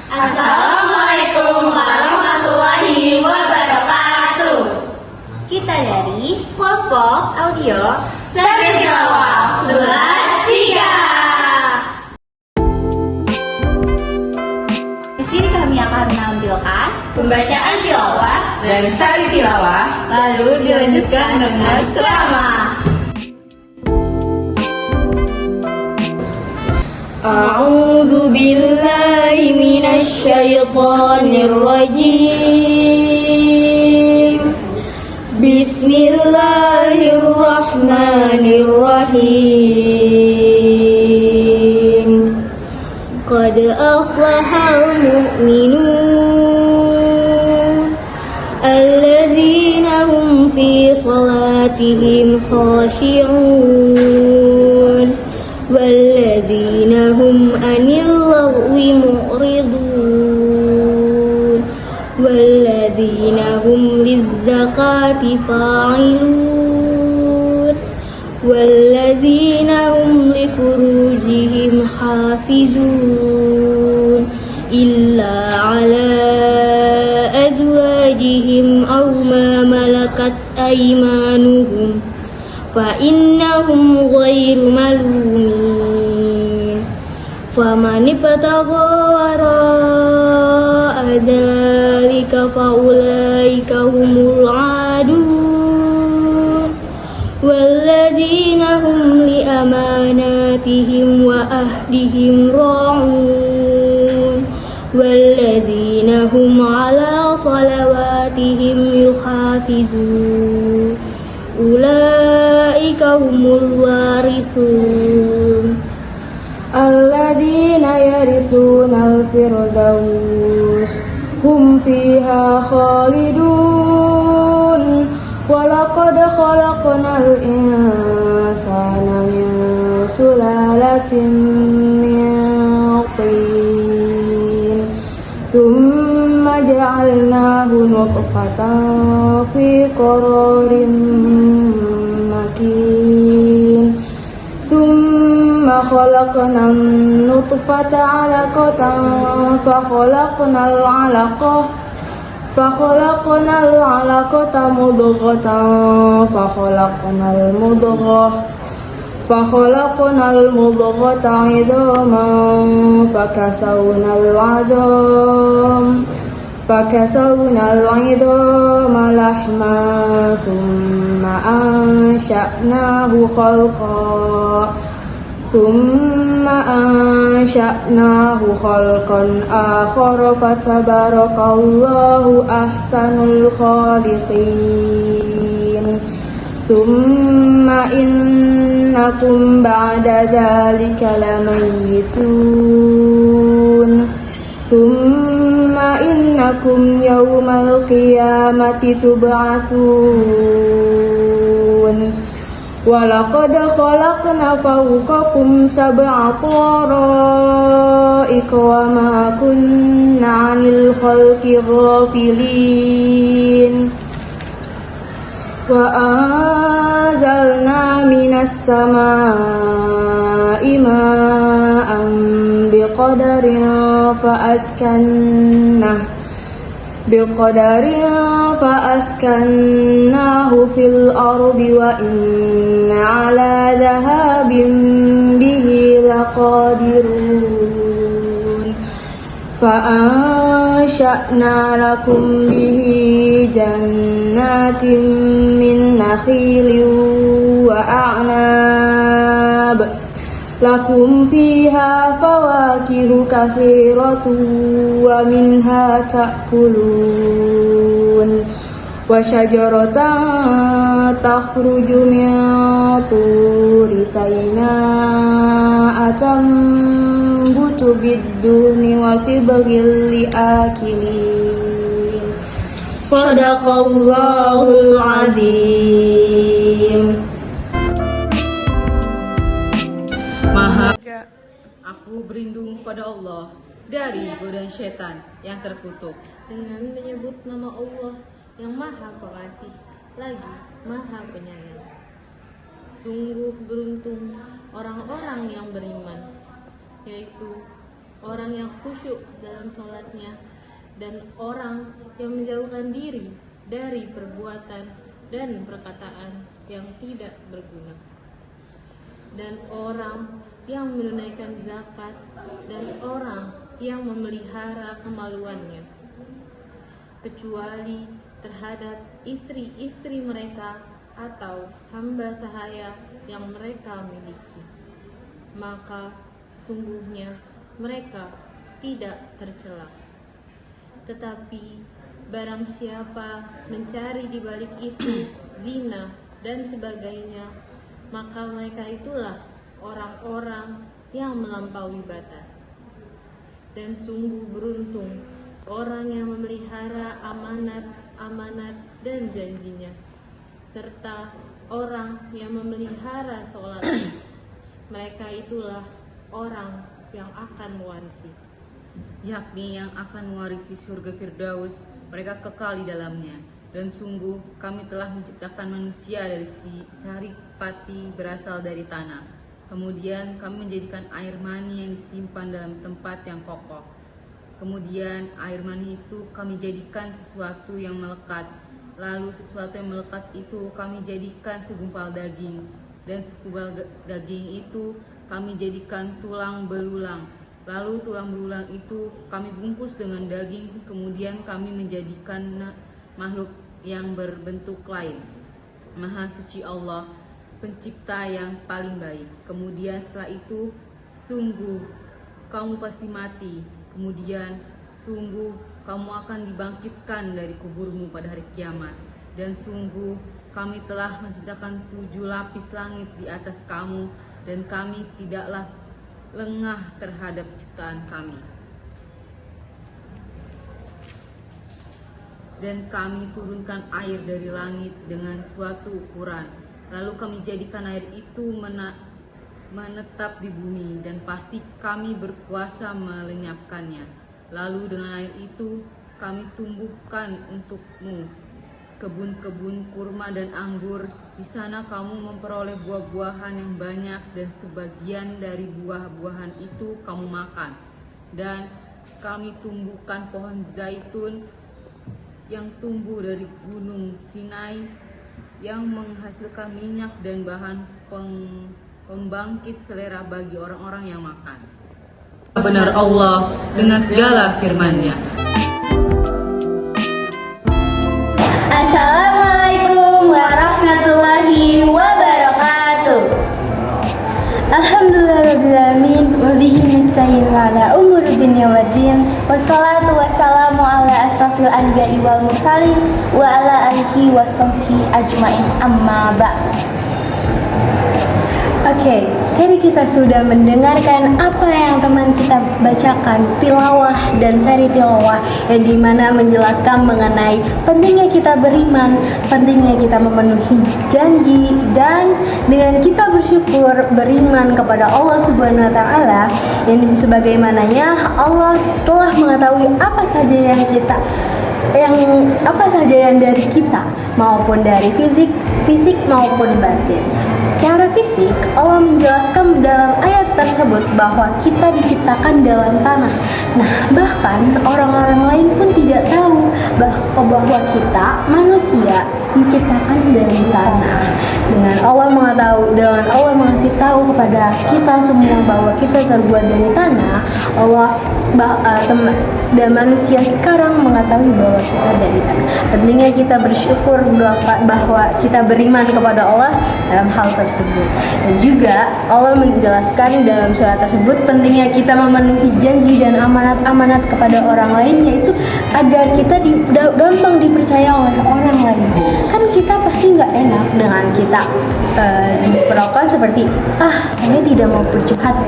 Assalamualaikum warahmatullahi wabarakatuh. Kita dari Kelompok Audio Sabit Tilawah 11-3. Di sini kami akan menampilkan Pembacaan tilawah dan sari tilawah. lalu dilanjutkan dengan ceramah. A'udzu billahi minasy syaithanir rajim. Bismillahirrahmanirrahim. Qad aflahal mu'minun alladzina hum fi salatihim khashi'un والذين هم عن اللغو معرضون والذين هم للزكاة فاعلون والذين هم لفروجهم حافظون إلا على أزواجهم أو ما ملكت أيمانهم فإنهم غير ملومين فمن ابتغى وراء ذلك فأولئك هم العادون والذين هم لأماناتهم وعهدهم راعون والذين هم على صلواتهم يحافظون أولئك هم الوارثون الذين يرثون الفردوس هم فيها خالدون ولقد خلقنا الإنسان من سلالة من طين ثم جعلناه نطفة في قرار مكين ثم خلقنا النطفة علقة فخلقنا العلقة مضغة فخلقنا المضغة عظاما فكسونا العظام لحما ثم أنشأناه خلقا آخر فتبارك الله أحسن الخالقين ثم إنكم بعد ذلك لميتون ثم إنكم يوم القيامة تبعثون ولقد خلقنا فوقكم 7 طرائق وما كنا عن الخلق غافلين وأنزلنا من السماء ماء بقدر فأسكناه في الأرض وإنا على ذهاب به لقادرون فأنشأنا لكم به جنات من نخيل وأعناب لكم فيها فواكه كثيرة ومنها تأكلون وشجرة تخرج من طور سيناء تنبت بالدهن وصبغ لآكلين صدق الله العظيم. Aku berlindung pada Allah dari godaan setan yang terkutuk Dengan menyebut nama Allah yang Maha Pengasih lagi Maha Penyayang. Sungguh beruntung orang-orang yang beriman, yaitu orang yang khusyuk dalam sholatnya, dan orang yang menjauhkan diri dari perbuatan dan perkataan yang tidak berguna, dan orang yang menunaikan zakat, dan orang yang memelihara kemaluannya, kecuali terhadap istri-istri mereka atau hamba sahaya yang mereka miliki, maka sesungguhnya mereka tidak tercela. Tetapi barang siapa mencari di balik itu zina dan sebagainya, maka mereka itulah orang-orang yang melampaui batas. Dan sungguh beruntung orang yang memelihara amanat dan janjinya, serta orang yang memelihara sholatnya. Mereka itulah orang yang akan mewarisi, yakni yang akan mewarisi surga Firdaus, mereka kekal di dalamnya. Dan sungguh kami telah menciptakan manusia dari saripati berasal dari tanah. Kemudian kami menjadikan air mani yang disimpan dalam tempat yang kokoh. Kemudian air mani itu kami jadikan sesuatu yang melekat. Lalu sesuatu yang melekat itu kami jadikan segumpal daging. Dan segumpal daging itu kami jadikan tulang belulang. Lalu tulang belulang itu kami bungkus dengan daging. Kemudian kami menjadikan makhluk yang berbentuk lain. Maha suci Allah, pencipta yang paling baik. Kemudian setelah itu, sungguh kamu pasti mati. Kemudian sungguh kamu akan dibangkitkan dari kuburmu pada hari kiamat. Dan sungguh kami telah menciptakan 7 lapis langit di atas kamu, dan kami tidaklah lengah terhadap ciptaan kami. Dan kami turunkan air dari langit dengan suatu ukuran. Lalu kami jadikan air itu menetap di bumi, dan pasti kami berkuasa melenyapkannya. Lalu dengan air itu kami tumbuhkan untukmu kebun-kebun kurma dan anggur. Di sana kamu memperoleh buah-buahan yang banyak, dan sebagian dari buah-buahan itu kamu makan. Dan kami tumbuhkan pohon zaitun yang tumbuh dari gunung Sinai, yang menghasilkan minyak dan bahan pembangkit selera bagi orang-orang yang makan. Benar Allah dengan segala firman-Nya. Assalamualaikum warahmatullahi wabarakatuh. Alhamdulillahirrahmanirrahim. Wabihi nasta'in ala umuri dunya waddin. Wassalatu wassalamu ala asrafil anbiya'i wal mursalin wa ala alihi wa sahbihi ajmain, amma ba'd. Oke, tadi kita sudah mendengarkan apa yang teman kita bacakan, tilawah dan seri tilawah, yang dimana menjelaskan mengenai pentingnya kita beriman, pentingnya kita memenuhi janji, dan dengan kita bersyukur beriman kepada Allah Subhanahu wa Ta'ala, yang sebagaimananya Allah telah mengetahui apa saja yang dari kita, maupun dari fisik maupun batin. Secara fisik, Allah menjelaskan dalam ayat tersebut bahwa kita diciptakan dalam tanah. Nah, bahkan orang-orang lain pun tidak tahu bahwa kita manusia diciptakan dari tanah. Dengan Allah mengasih tahu kepada kita semua bahwa kita terbuat dari tanah, dan manusia sekarang mengetahui bahwa kita dari tanah. Pentingnya kita bersyukur bahwa kita beriman kepada Allah dalam hal tersebut. Dan juga Allah menjelaskan dalam surat tersebut pentingnya kita memenuhi janji dan amanat-amanat kepada orang lain, yaitu agar kita gampang dipercaya oleh orang lain. Kan kita pasti nggak enak dengan kita diperlakukan seperti, saya tidak mau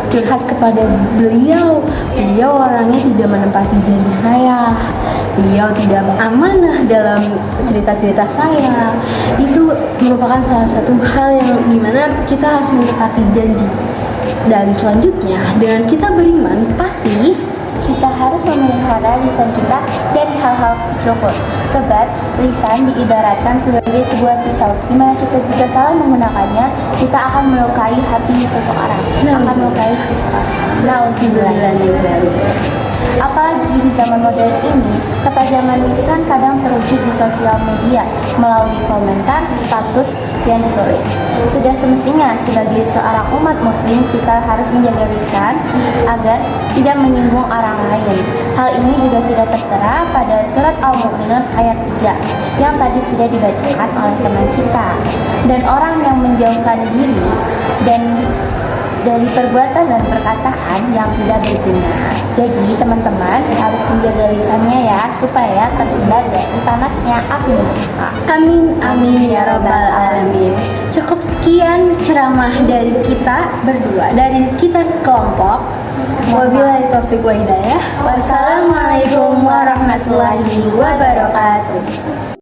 curhat kepada beliau orangnya tidak menepati janji saya, beliau tidak amanah dalam cerita-cerita saya. Itu merupakan salah satu hal yang dimana kita harus menepati janji. Dan selanjutnya, dengan kita beriman, pasti kita harus memelihara lisan kita dari hal-hal kecil pun. Sebab lisan diibaratkan sebagai sebuah pisau, di mana kita jika salah menggunakannya, kita akan melukai hati seseorang, akan melukai seseorang. Apalagi di zaman modern ini, ketajaman lisan kadang terwujud di sosial media melalui komentar, status yang ditulis. Sudah semestinya sebagai seorang umat muslim kita harus menjaga lisan agar tidak menyinggung orang lain. Hal ini juga sudah tertera pada surat Al-Mu'minun ayat 3 yang tadi sudah dibacakan oleh teman kita. Dan orang yang menjauhkan diri dan dari perbuatan dan perkataan yang tidak berguna. Jadi teman-teman harus menjaga lisannya ya, supaya terhindar dari panasnya api neraka. Amin amin ya robbal alamin. Cukup sekian ceramah dari kita berdua, dari kita kelompok. Wabillahi taufiq wa hidayah. Wassalamualaikum warahmatullahi wabarakatuh.